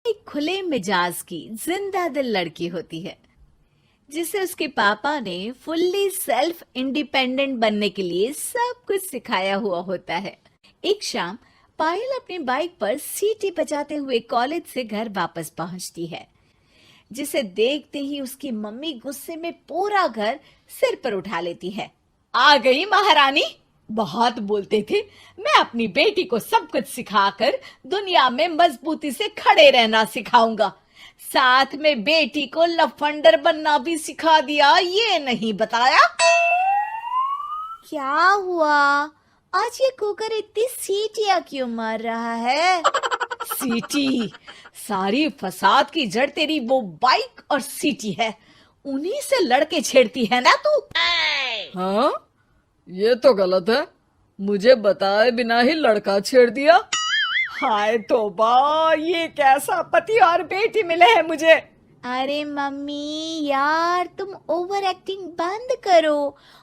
एक खुले मिजाज की जिंदा दिल लड़की होती है जिसे उसके पापा ने फुल्ली सेल्फ इंडिपेंडेंट बनने के लिए सब कुछ सिखाया हुआ होता है। एक शाम पायल अपनी बाइक पर सीटी बजाते हुए कॉलेज से घर वापस पहुंचती है, जिसे देखते ही उसकी मम्मी गुस्से में पूरा घर सिर पर उठा लेती है। आ गई महारानी, बहुत बोलते थे मैं अपनी बेटी को सब कुछ सिखाकर दुनिया में मजबूती से खड़े रहना सिखाऊंगा, साथ में बेटी को लफंडर बनना भी सिखा दिया, ये नहीं बताया। क्या हुआ? आज ये कुकर इतनी सीटियां क्यों मार रहा है? सीटी? सारी फसाद की जड़ तेरी वो बाइक और सीटी है, उन्हीं से लड़के छेड़ती है ना तू। हाँ, ये तो गलत है। मुझे बताए बिना ही लड़का छेड़ दिया। हाय तौबा, ये कैसा पति और बेटी मिले हैं मुझे। अरे मम्मी यार, तुम ओवर एक्टिंग बंद करो।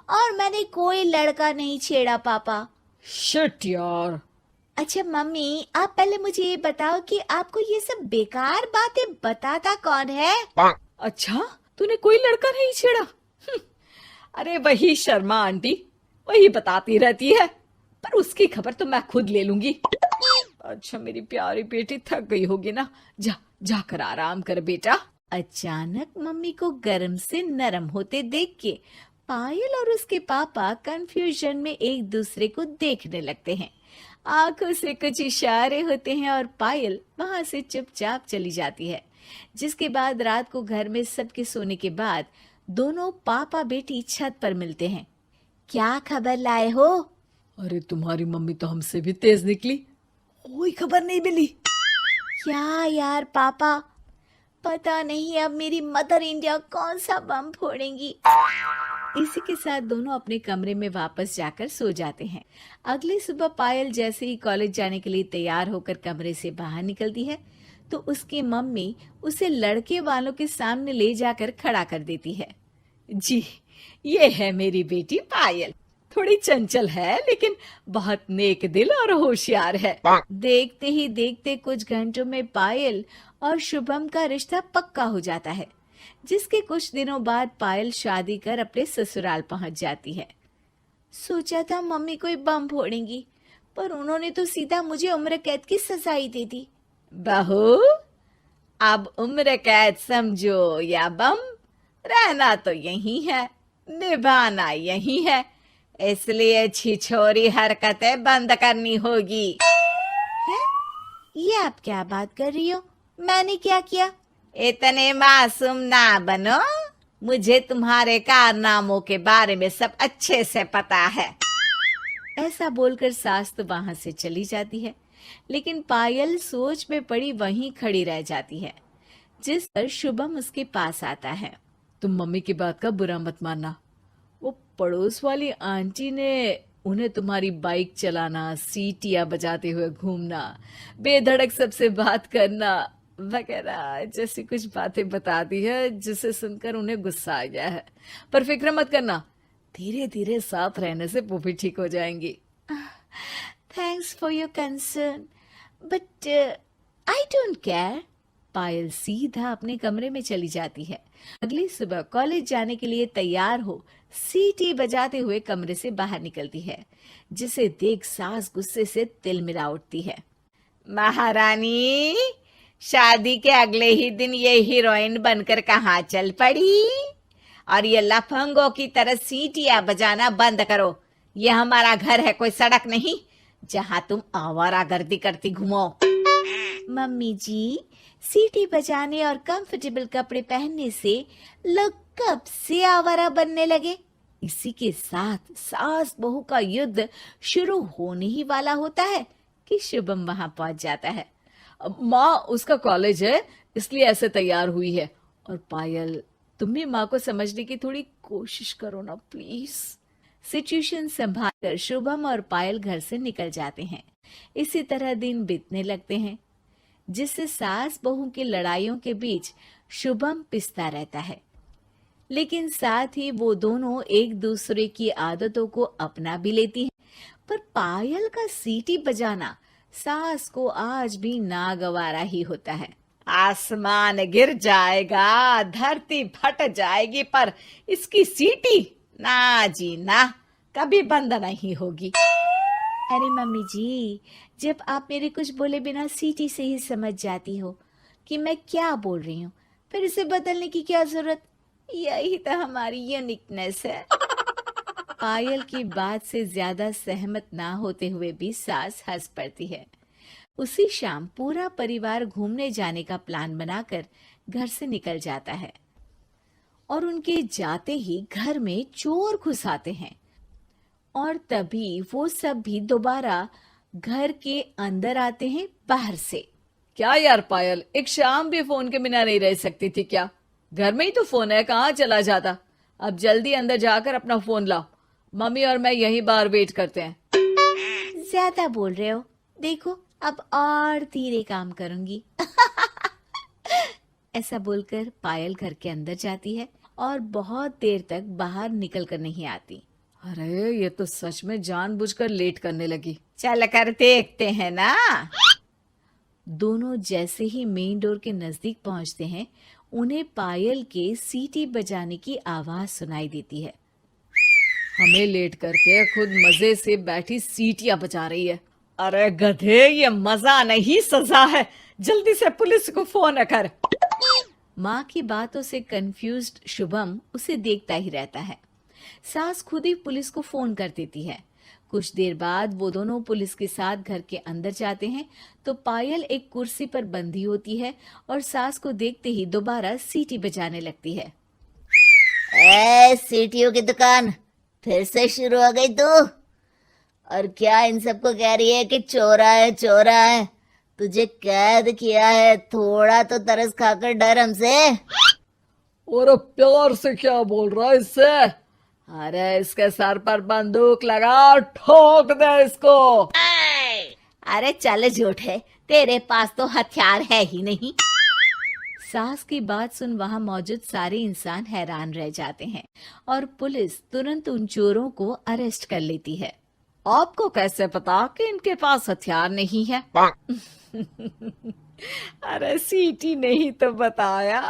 और मैंने कोई लड़का नहीं छेड़ा पापा। शिट यार। अच्छा मम्मी, आप पहले मुझे ये बताओ कि आपको ये सब बेकार बातें बताता कौन है? अच्छा, तूने कोई लड़का नहीं छेड़ा? अरे वही शर्मा आंटी, वही बताती रहती है, पर उसकी खबर तो मैं खुद ले लूंगी। अच्छा मेरी प्यारी बेटी, थक गई होगी ना, जा जाकर आराम कर बेटा। अचानक मम्मी को गर्म से नरम होते देख के पायल और उसके पापा कंफ्यूजन में एक दूसरे को देखने लगते हैं। आंखों से कुछ इशारे होते हैं और पायल वहां से चुपचाप चली जाती है। जिसके बाद रात को घर में सबके सोने के बाद दोनों पापा बेटी छत पर मिलते हैं। क्या खबर लाए हो? अरे तुम्हारी मम्मी तो हमसे भी तेज निकली, कोई खबर नहीं मिली। क्या यार पापा, पता नहीं अब मेरी मदर इंडिया कौन सा बम फोड़ेंगी। इसी के साथ दोनों अपने कमरे में वापस जाकर सो जाते हैं। अगली सुबह पायल जैसे ही कॉलेज जाने के लिए तैयार होकर कमरे से बाहर निकलती है तो उसकी मम्मी उसे लड़के वालों के सामने ले जाकर खड़ा कर देती है। जी, ये है मेरी बेटी पायल, थोड़ी चंचल है लेकिन बहुत नेक दिल और होशियार है। देखते ही देखते कुछ घंटों में पायल और शुभम का रिश्ता पक्का हो जाता है, जिसके कुछ दिनों बाद पायल शादी कर अपने ससुराल पहुंच जाती है। सोचा था मम्मी कोई बम फोड़ेंगी, पर उन्होंने तो सीधा मुझे उम्र कैद की सजा ही दे दी। बहू, अब उम्र कैद समझो या बम, रहना तो यही है, निभाना यही है, इसलिए छिछोरी हरकतें बंद करनी होगी। है? ये आप क्या बात कर रही हो? मैंने क्या किया? इतने मासूम ना बनो, मुझे तुम्हारे कारनामों के बारे में सब अच्छे से पता है। ऐसा बोलकर सास तो वहां से चली जाती है, लेकिन पायल सोच में पड़ी वहीं खड़ी रह जाती है। जिस पर शुभम उसके पास आता है। तुम मम्मी की बात का बुरा मत मानना, वो पड़ोस वाली आंटी ने उन्हें तुम्हारी बाइक चलाना, सीटियां बजाते हुए घूमना, बेधड़क सबसे बात करना वगैरह जैसी कुछ बातें बता दी है, जिसे सुनकर उन्हें गुस्सा आ गया है। पर फिक्र मत करना, धीरे धीरे साथ रहने से वो भी ठीक हो जाएंगी। Thanks for your concern, but I don't care. Payal सीधा अपने कमरे में चली जाती है। अगली सुबह कॉलेज जाने के लिए तैयार हो सीटी बजाते हुए कमरे से बाहर निकलती है, जिसे देख सास गुस्से से तिलमिला उठती है। महारानी, शादी के अगले ही दिन ये हीरोइन बनकर कहाँ चल पड़ी? और ये लफंगों की तरह सीटियां बजाना बंद करो। ये हमारा घर है, कोई सड़क नहीं जहाँ तुम आवारागर्दी करती घूमो। मम्मी जी, सीटी बजाने और कंफर्टेबल कपड़े पहनने से लोग कब से आवारा बनने लगे? इसी के साथ सास बहू का युद्ध शुरू होने ही वाला होता है कि शुभम वहां पहुंच जाता है। अब माँ, उसका कॉलेज है इसलिए ऐसे तैयार हुई है। और पायल, तुम भी माँ को समझने की थोड़ी कोशिश करो ना प्लीज। सिचुएशन संभालकर शुभम और पायल घर से निकल जाते हैं। इसी तरह दिन बीतने लगते हैं, जिससे सास बहू की लड़ाइयों के बीच शुभम पिसता रहता है, लेकिन साथ ही वो दोनों एक दूसरे की आदतों को अपना भी लेती हैं। पर पायल का सीटी बजाना सास को आज भी नागवारा ही होता है। आसमान गिर जाएगा, धरती फट जाएगी, पर इसकी सीटी ना जी ना, कभी बंद नहीं होगी। अरे मम्मी जी, जब आप मेरे कुछ बोले बिना सीटी से ही समझ जाती हो कि मैं क्या बोल रही हूँ, फिर इसे बदलने की क्या जरूरत? यही तो हमारी यूनिकनेस है। पायल की बात से ज्यादा सहमत ना होते हुए भी सास हंस पड़ती है। उसी शाम पूरा परिवार घूमने जाने का प्लान बनाकर घर से निकल जाता है और उनके जाते ही घर में चोर घुस आते हैं और तभी वो सब भी दोबारा घर के अंदर आते हैं बाहर से। क्या यार पायल, एक शाम भी फोन के बिना नहीं रह सकती थी क्या? घर में ही तो फोन है, कहाँ चला जाता? अब जल्दी अंदर जाकर अपना फोन लाओ, मम्मी और मैं यहीं बाहर वेट करते हैं। ज्यादा बोल रहे हो, देखो अब और धीरे काम करूंगी। ऐसा बोलकर पायल घर के अंदर जाती है और बहुत देर तक बाहर निकल कर नहीं आती। अरे ये तो सच में जानबूझकर लेट करने लगी। चल कर देखते हैं ना। दोनों जैसे ही मेन डोर के नजदीक पहुंचते हैं, उन्हें पायल के सीटी बजाने की आवाज सुनाई देती है। हमें लेट करके खुद मजे से बैठी सीटियां बजा रही है। अरे गधे, ये मजा नहीं सजा है, जल्दी से पुलिस को फोन कर। माँ की बातों से कंफ्यूज्ड शुभम उसे देखता ही रहता है। सास खुद ही पुलिस को फोन कर देती है। कुछ देर बाद वो दोनों पुलिस के साथ घर के अंदर जाते हैं तो पायल एक कुर्सी पर बंधी होती है और सास को देखते ही दोबारा सीटी बजाने लगती है। ए, सीटियों की दुकान फिर से शुरू हो गई तू? और क्या इन सबको कह रही है कि चोरा है चोरा है? तुझे कैद किया है, थोड़ा तो तरस खाकर डर हमसे। और प्यार से क्या बोल रहा है इससे? अरे इसके सर पर बंदूक लगा, ठोक दे इसको। अरे चल झूठे, तेरे पास तो हथियार है ही नहीं। सास की बात सुन वहां मौजूद सारे इंसान हैरान रह जाते हैं और पुलिस तुरंत उन चोरों को अरेस्ट कर लेती है। आपको कैसे पता कि इनके पास हथियार नहीं है? अरे सीटी नहीं तो बताया।